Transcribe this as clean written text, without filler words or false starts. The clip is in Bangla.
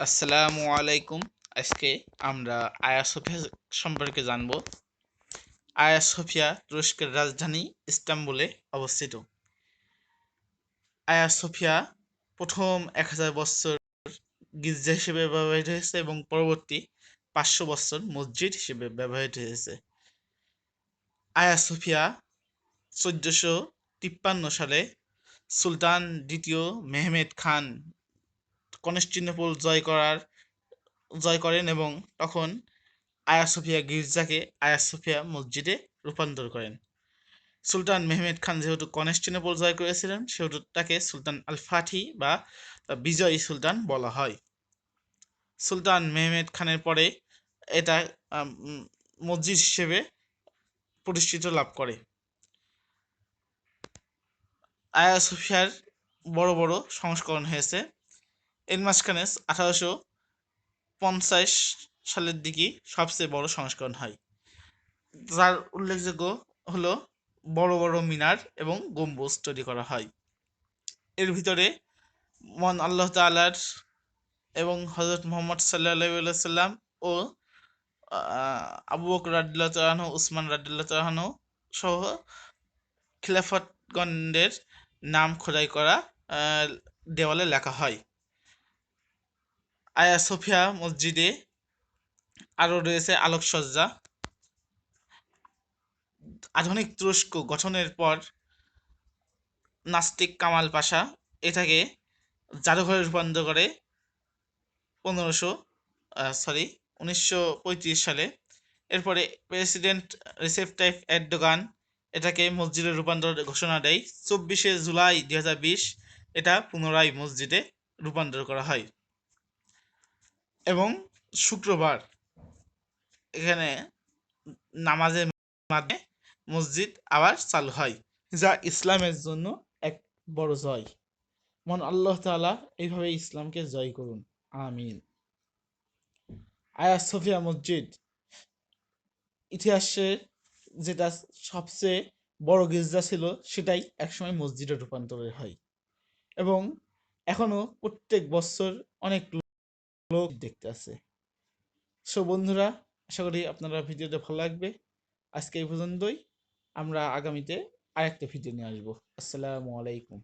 আসসালামু আলাইকুম। আজকে আমরা আয়া সোফিয়া সম্পর্কে জানব। আয়া সোফিয়া তুরস্কের রাজধানী ইস্তাম্বুলে অবস্থিত। আয়া সোফিয়া প্রথম 1000 বছর গির্জা হিসেবে ব্যবহৃত হয়েছে এবং পরবর্তী 500 বছর মসজিদ হিসেবে ব্যবহৃত হয়েছে। আয়া সোফিয়া 1453 সালে সুলতান দ্বিতীয় মেহমেদ খান কনস্টান্টিনোপল জয় করেন এবং তখন আয়া সোফিয়া গির্জাকে আয়া সোফিয়া মসজিদে রূপান্তর করেন। সুলতান মেহমেদ খান যেহেতু কনস্টান্টিনোপল জয় করেছিলেন, সেহেতু তাকে সুলতান আল ফাথি বা বিজয়ী সুলতান বলা হয়। সুলতান মেহমেদ খানের পরে এটা মসজিদ হিসেবে প্রতিষ্ঠিত লাভ করে। আয়া সোফিয়ার বড় বড় সংস্করণ হয়েছে। এর মাঝখানে 1850 সালের দিকে সবচেয়ে বড় সংস্করণ হয়, যার উল্লেখযোগ্য হলো বড় বড় মিনার এবং গম্বুজ তৈরি করা হয়। এর ভিতরে মহান আল্লাহ তাআলার এবং হযরত মুহাম্মদ সাল্লাল্লাহু সাল্লাম ও আবু বকর রাদিয়াল্লাহু তাআলা আনহু, উসমান রাদিয়াল্লাহু তাআলা আনহু সহ খিলাফতগণদের নাম খোদাই করা দেওয়ালে লেখা হয়। আয়া সোফিয়া মসজিদে আরও রয়েছে আলোকসজ্জা। আধুনিক তুরস্ক গঠনের পর নাস্তিক কামাল পাশা এটাকে জাদুঘরে রূপান্তর করে 1935 সালে। এরপরে প্রেসিডেন্ট রিসেপ তাইপ এরদোগান এটাকে মসজিদে রূপান্তর ঘোষণা দেয়। 24শে জুলাই 2020 এটা পুনরায় মসজিদে রূপান্তর করা হয় এবং শুক্রবার এখানে নামাজের মাধ্যমে মসজিদ আবার চালু হয়, যা ইসলামের জন্য এক বড় জয়। মহান আল্লাহ তাআলা এইভাবে ইসলামকে জয় করুন, আমিন। আয়া সোফিয়া মসজিদ ইতিহাসের যেটা সবচেয়ে বড় গির্জা ছিল, সেটাই একসময় মসজিদে রূপান্তর হয় এবং এখনো প্রত্যেক বছর অনেক লোক দেখতে আসে। সো বন্ধুরা, আশা করি আপনারা ভিডিওটা ভালো লাগবে। আজকে এই পর্যন্তই। আমরা আগামীতে আরেকটা ভিডিও নিয়ে আসবো। আসসালামু আলাইকুম।